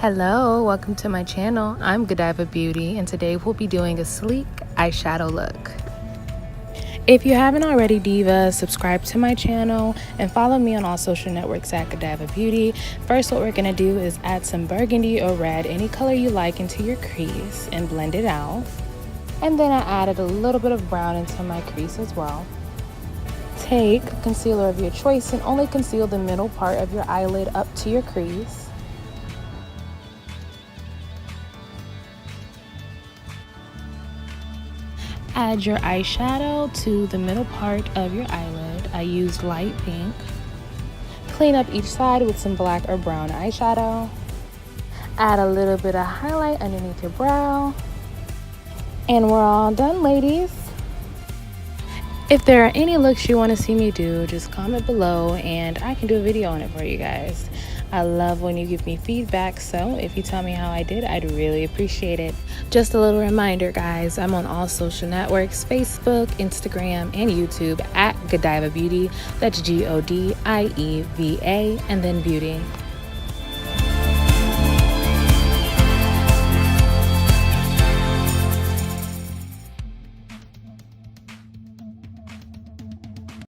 Hello, welcome to my channel. I'm Godieva Beauty, and today we'll be doing a sleek eyeshadow look. If you haven't already, divas, subscribe to my channel and follow me on all social networks at Godieva Beauty. First, what we're gonna do is add some burgundy or red, any color you like, into your crease and blend it out. And then I added a little bit of brown into my crease as well. Take a concealer of your choice and only conceal the middle part of your eyelid up to your crease. Add your eyeshadow to the middle part of your eyelid. I used light pink. Clean up each side with some black or brown eyeshadow. Add a little bit of highlight underneath your brow. And we're all done, ladies. If there are any looks you want to see me do, just comment below and I can do a video on it for you guys. I love when you give me feedback, so if you tell me how I did, I'd really appreciate it. Just a little reminder, guys, I'm on all social networks, Facebook, Instagram, and YouTube at Godieva Beauty. That's Godieva and then Beauty.